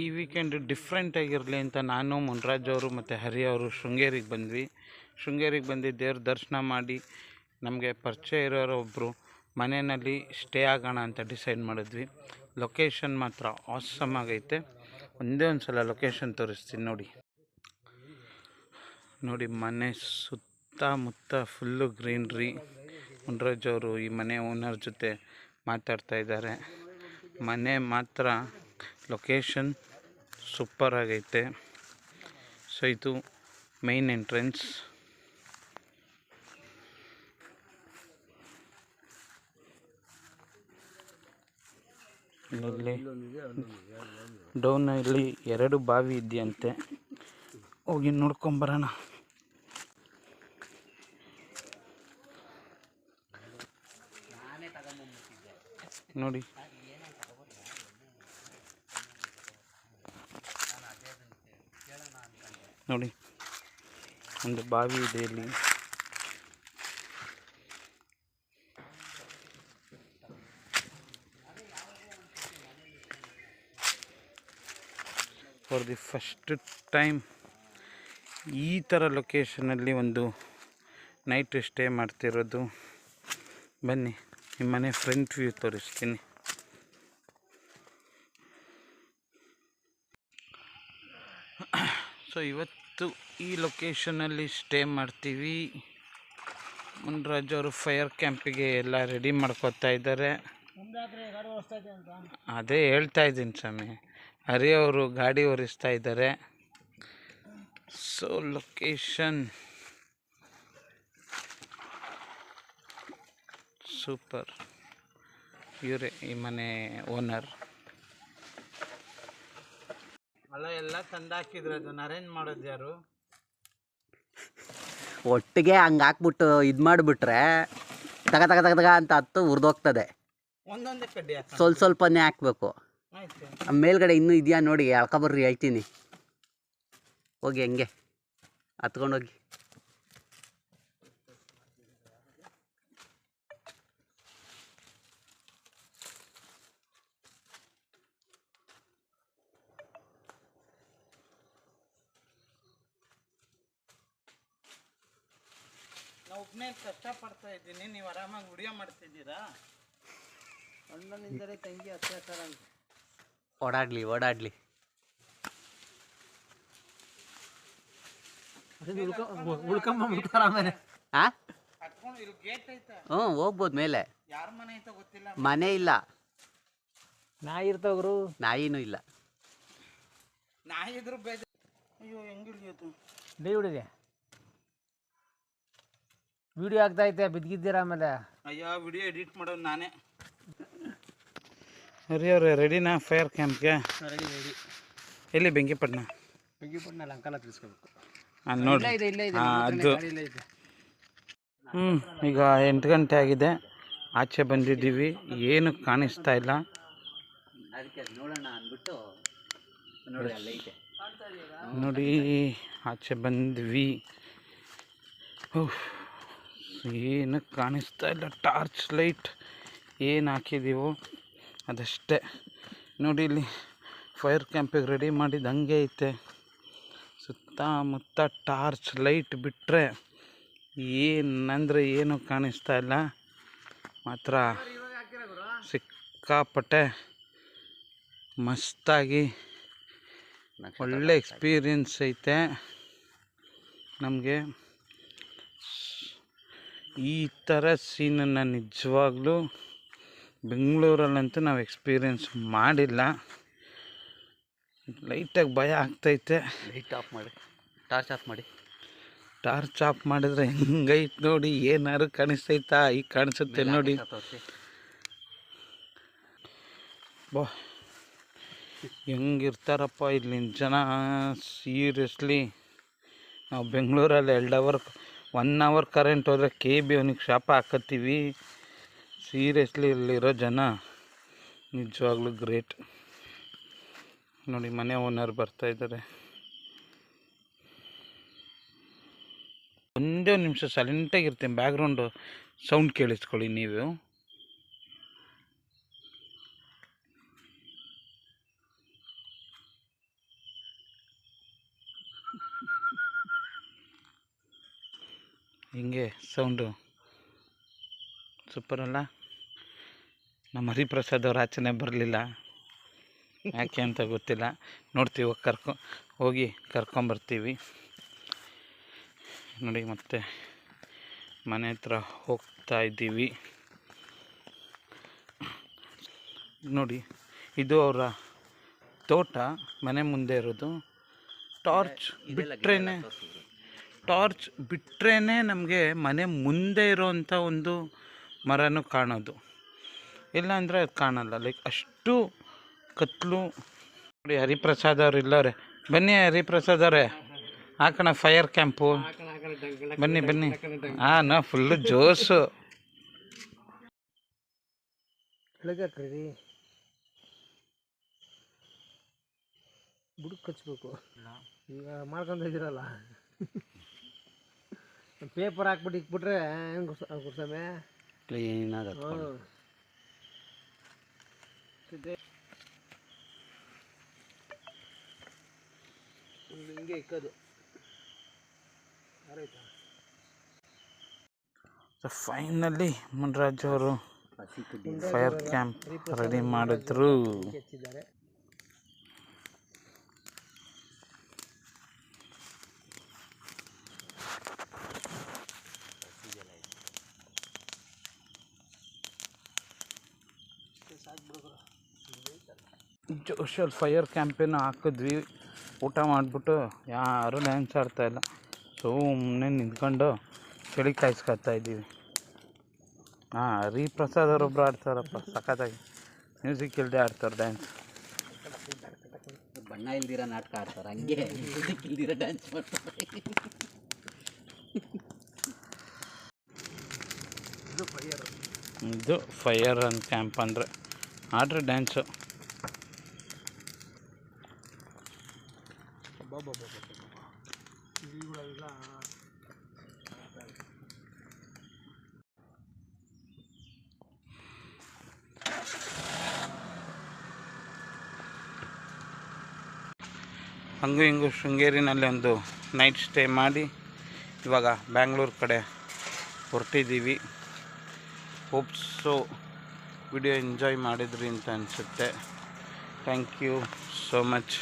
ಈ weekend different ಆಗಿರಲಿ ಅಂತ ನಾನು ಮುನ್ರಾಜ್ ಅವರು ಮತ್ತು ಹರಿ ಅವರು ಶೃಂಗೇರಿಗೆ ಬಂದ್ವಿ. ಶೃಂಗೇರಿಗೆ ಬಂದು ದೇವ್ರ ದರ್ಶನ ಮಾಡಿ ನಮಗೆ ಪರಿಚಯ ಇರೋರು ಒಬ್ಬರು ಮನೆಯಲ್ಲಿ ಸ್ಟೇ ಆಗೋಣ ಅಂತ ಡಿಸೈಡ್ ಮಾಡಿದ್ವಿ. ಲೊಕೇಶನ್ ಮಾತ್ರ ಆಸಮ್ ಆಗೈತೆ. ಒಂದೇ ಒಂದು ಸಲ ಲೊಕೇಶನ್ ತೋರಿಸ್ತೀನಿ ನೋಡಿ. ನೋಡಿ ಮನೆ ಸುತ್ತಮುತ್ತ ಫುಲ್ಲು ಗ್ರೀನ್ರಿ. ಮುನ್ರಾಜ್ ಅವರು ಈ ಮನೆ ಓನರ್ ಜೊತೆ ಮಾತಾಡ್ತಾ ಇದ್ದಾರೆ. ಮನೆ ಮಾತ್ರ ಲೊಕೇಶನ್ ಸೂಪರ್ ಆಗೈತೆ. ಸೊ ಇದು ಮೈನ್ ಎಂಟ್ರೆನ್ಸ್. ಇಲ್ಲಿ ಡೌನಲ್ಲಿ 2 ಬಾವಿ ಇದೆಯಂತೆ, ಹೋಗಿ ನೋಡ್ಕೊಂಬರೋಣ. ನೋಡಿ ನೋಡಿ ಒಂದು ಬಾವಿ ಇದೆ ಇಲ್ಲಿ. ಫಾರ್ ದಿ ಫಸ್ಟ್ ಟೈಮ್ ಈ ಥರ ಲೊಕೇಶನಲ್ಲಿ ಒಂದು ನೈಟ್ ಸ್ಟೇ ಮಾಡ್ತಿರೋದು. ಬನ್ನಿ ನಿಮ್ಮ ಮನೆ ಫ್ರಂಟ್ ವ್ಯೂ ತೋರಿಸ್ತೀನಿ. ಸೊ ಇವತ್ತು ಈ ಲೊಕೇಶನಲ್ಲಿ ಸ್ಟೇ ಮಾಡ್ತೀವಿ. ಮುನ್ರಾಜ್ ಅವರು ಫೈರ್ ಕ್ಯಾಂಪಿಗೆ ಎಲ್ಲ ರೆಡಿ ಮಾಡ್ಕೊತಾ ಇದ್ದಾರೆ. ಅದೇ ಹೇಳ್ತಾ ಇದ್ದೀನಿ ಸ್ವಾಮಿ. ಹರಿ ಅವರು ಗಾಡಿ ಓಡಿಸ್ತಾ ಇದ್ದಾರೆ. So location super. ಇವರೇ ಈ ಮನೆ ಓನರ್. ಅಲ್ಲ ಎಲ್ಲ ತಂದಾಕಿದ್ರು, ಅದನ್ನ ಅರೇಂಜ್ ಮಾಡೋದು ಯಾರು? ಒಟ್ಟಿಗೆ ಹಂಗೆ ಹಾಕ್ಬಿಟ್ಟು ಇದು ಮಾಡಿಬಿಟ್ರೆ ತಗ ತಗ ತಗ ತಗ ಅಂತ ಹತ್ತು ಉರಿದೋಗ್ತದೆ. ಒಂದೊಂದೇ ಕಡ್ಡಿ ಸ್ವಲ್ಪನೇ ಹಾಕ್ಬೇಕು. ಮೇಲ್ಗಡೆ ಇನ್ನೂ ಇದೆಯಾ ನೋಡಿ, ಎಳ್ಕೊಬರ್ರಿ ಹೇಳ್ತೀನಿ. ಹೋಗಿ ಹಂಗೆ ಹತ್ಕೊಂಡೋಗಿ. ನಾವು ಒಬ್ಬನೇ ಕಷ್ಟಪಡ್ತಾ ಇದ್ದೀನಿ, ನೀವು ಆರಾಮಾಗಿ ವಿಡಿಯೋ ಮಾಡ್ತಿದ್ದೀರಾ? ಅಣ್ಣನಿಂದರೆ ತಂಗಿ ಅತ್ಯಾಚಾರ ಅಂತ. ಓಡಾಡ್ಲಿ ಓಡಾಡ್ಲಿ. ಹ್ಞೂ ಹೋಗ್ಬೋದು ಮೇಲೆ. ಯಾರ ಮನೆ ಐತ ಗೊತ್ತಿಲ್ಲ, ಮನೆ ಇಲ್ಲ. ನಾಯಿ ಇರ್ತಾವ್ರು, ನಾಯಿನೂ ಇಲ್ಲ. ನಾಯಿ ಇದ್ರು ಬೇಜ. ಅಯ್ಯೋ ಹೆಂಗಿಳಿಯೋದು? ದೇವಿಡಿದೆ ವಿಡಿಯೋ ಆಗ್ತಾ ಐತೆ, ಬಿದ್ದಿದ್ದೀರಾ ಆಮೇಲೆ. ಅಯ್ಯೋ ವಿಡಿಯೋ ಎಡಿಟ್ ಮಾಡೋದು ನಾನೇ. ಹರಿ ಅವ್ರೆ ರೆಡಿನಾ ಫೈರ್ ಕ್ಯಾಂಪ್ಗೆ? Ready ready. ಎಲ್ಲಿ ಬೆಂಕಿಪಟ್ಟಣ? ಬೆಂಕಿಪಟ್ಟಣ ಲಂಕಾಲ ತಿಳಿಸ್ಕೋಬೇಕು. ಅಲ್ಲಿ ನೋಡಿ ಅದು. ಈಗ 8 ಗಂಟೆ ಆಗಿದೆ, ಆಚೆ ಬಂದಿದ್ದೀವಿ. ಏನು ಕಾಣಿಸ್ತಾ ಇಲ್ಲ. ನೋಡೋಣ ಅಂದ್ಬಿಟ್ಟು ನೋಡಿ ಆಚೆ ಬಂದ್ವಿ. ಏನು ಕಾಣಿಸ್ತಾ ಇಲ್ಲ. ಟಾರ್ಚ್ ಲೈಟ್ ಏನು ಹಾಕಿದ್ದೀವೋ ಅದಷ್ಟೇ. ನೋಡಿ ಇಲ್ಲಿ ಫೈರ್ ಕ್ಯಾಂಪಿಗೆ ರೆಡಿ ಮಾಡಿದ್ದು ಹಂಗೆ ಐತೆ. ಸುತ್ತಮುತ್ತ ಟಾರ್ಚ್ ಲೈಟ್ ಬಿಟ್ಟರೆ ಏನಂದರೆ ಏನು ಕಾಣಿಸ್ತಾ ಇಲ್ಲ. ಮಾತ್ರ ಸಿಕ್ಕಾಪಟ್ಟೆ ಮಸ್ತಾಗಿ ಒಳ್ಳೆ ಎಕ್ಸ್ಪೀರಿಯನ್ಸ್ ಐತೆ ನಮಗೆ. ಈ ಥರ ಸೀನನ್ನು ನಿಜವಾಗ್ಲೂ ಬೆಂಗಳೂರಲ್ಲಂತೂ ನಾವು ಎಕ್ಸ್ಪೀರಿಯನ್ಸ್ ಮಾಡಿಲ್ಲ. ಲೈಟಾಗಿ ಭಯ ಆಗ್ತೈತೆ. ಲೈಟ್ ಆಫ್ ಮಾಡಿ, ಟಾರ್ಚ್ ಆಫ್ ಮಾಡಿ. ಟಾರ್ಚ್ ಆಫ್ ಮಾಡಿದ್ರೆ ಹೆಂಗೈತೆ ನೋಡಿ. ಏನಾದ್ರು ಕಾಣಿಸ್ತೈತಾ? ಈಗ ಕಾಣಿಸುತ್ತೆ ನೋಡಿ. ಬಾ ಹೆಂಗಿರ್ತಾರಪ್ಪ ಇಲ್ಲಿನ ಜನ. ಸೀರಿಯಸ್ಲಿ ನಾವು ಬೆಂಗಳೂರಲ್ಲಿ 1 ಅವರ್ ಕರೆಂಟ್ ಹೋದರೆ KB ಅವನಿಗೆ ಶಾಪ ಹಾಕತ್ತೀವಿ. ಸೀರಿಯಸ್ಲಿ ಇಲ್ಲಿರೋ ಜನ ನಿಜವಾಗ್ಲೂ ಗ್ರೇಟ್. ನೋಡಿ ಮನೆ ಓನರ್ ಬರ್ತಾಯಿದ್ದಾರೆ. ಒಂದೇ ಒಂದು ನಿಮಿಷ ಸೈಲೆಂಟಾಗಿರ್ತೀನಿ. ಬ್ಯಾಕ್ಗ್ರೌಂಡು ಸೌಂಡ್ ಕೇಳಿಸ್ಕೊಳ್ಳಿ ನೀವು. ಹಿಂಗೆ ಸೌಂಡು ಸೂಪರ್ ಅಲ್ಲ. ನಮ್ಮ ಹರಿಪ್ರಸಾದ್ ಅವ್ರು ಆಚೆನೇ ಬರಲಿಲ್ಲ, ಯಾಕೆ ಅಂತ ಗೊತ್ತಿಲ್ಲ. ನೋಡ್ತೀವಿ, ಹೋಗಿ ಕರ್ಕೊಂಬರ್ತೀವಿ. ನೋಡಿ ಮತ್ತೆ ಮನೆ ಹತ್ರ ಹೋಗ್ತಾ ಇದ್ದೀವಿ. ನೋಡಿ ಇದು ಅವರ ತೋಟ, ಮನೆ ಮುಂದೆ ಇರೋದು. ಟಾರ್ಚ್ ಬಿಟ್ರೇ ನಮಗೆ ಮನೆ ಮುಂದೆ ಇರೋವಂಥ ಒಂದು ಮರನೂ ಕಾಣೋದು, ಇಲ್ಲ ಅಂದರೆ ಅದು ಕಾಣಲ್ಲ. ಲೈಕ್ ಅಷ್ಟು ಕತ್ಲು. ನೋಡಿ ಹರಿಪ್ರಸಾದ್ ಅವ್ರು ಇಲ್ಲವ್ರೆ. ಬನ್ನಿ ಹರಿಪ್ರಸಾದ್ ಅವರೇ, ಹಾಕೋಣ ಫೈರ್ ಕ್ಯಾಂಪು. ಬನ್ನಿ ನಾ ಫುಲ್ಲು ಜೋಶು. ಬೆಳಗ್ರಿ ಬುಡಕ್ಕೆ ಹಚ್ಬೇಕು. ಈಗ ಮಾಡ್ಕೊಂಡು ಇದ್ದೀರಲ್ಲ, ಪೇಪರ್ ಹಾಕ್ಬಿಟ್ಟು ಇಕ್ಬಿಟ್ರೆ ಹೆಂಗೆ ಗುರ್ಸಮೆ ಕ್ಲೀನಾಗಿ ಹಿಂಗೆ ಇಕ್ಕೋದು. ಫೈನಲಿ ಮುನ್ರಾಜ್ ಅವರು ಫೈರ್ ಕ್ಯಾಂಪ್ ರೆಡಿ ಮಾಡಿದ್ರು. ಹೆಚ್ಚಿದ್ದಾರೆ. ಜೋಶಲ್ಲಿ ಫೈರ್ ಕ್ಯಾಂಪೇನು ಹಾಕಿದ್ವಿ. ಊಟ ಮಾಡಿಬಿಟ್ಟು ಯಾರೂ ಡ್ಯಾನ್ಸ್ ಆಡ್ತಾಯಿಲ್ಲ, ಸುಮ್ಮನೆ ನಿಂತ್ಕೊಂಡು ಚಳಿ ಕಾಯಿಸ್ಕೊತಾ ಇದ್ದೀವಿ. ಹರಿಪ್ರಸಾದ್ ಅವರೊಬ್ಬರು ಆಡ್ತಾರಪ್ಪ ಸಖತ್ತಾಗಿ, ಮ್ಯೂಸಿಕ್ ಇಲ್ಲದೆ ಆಡ್ತಾರೆ ಡ್ಯಾನ್ಸ್. ಬಣ್ಣ ಇಲ್ದಿರ ನಾಟಕ ಆಡ್ತಾರೆ, ಹಂಗೆ ಮ್ಯೂಸಿಕ್ ಇಲ್ದಿರ ಡ್ಯಾನ್ಸ್ ಮಾಡ್ತಾರೆ. ಇದು ಫೈರ್ ಅಂಡ್ ಕ್ಯಾಂಪ್ ಅಂದರೆ ಆಡ್ರೆ ಡ್ಯಾನ್ಸು. ಹಂಗೂ ಹಿಂಗೂ ಶೃಂಗೇರಿನಲ್ಲಿ ಒಂದು ನೈಟ್ ಸ್ಟೇ ಮಾಡಿ ಇವಾಗ ಬ್ಯಾಂಗ್ಳೂರು ಕಡೆ ಹೊರಟಿದ್ದೀವಿ. ಹೋಪ್ಸು ವಿಡಿಯೋ ಎಂಜಾಯ್ ಮಾಡಿದ್ರಿ ಅಂತ ಅನಿಸುತ್ತೆ. Thank you so much.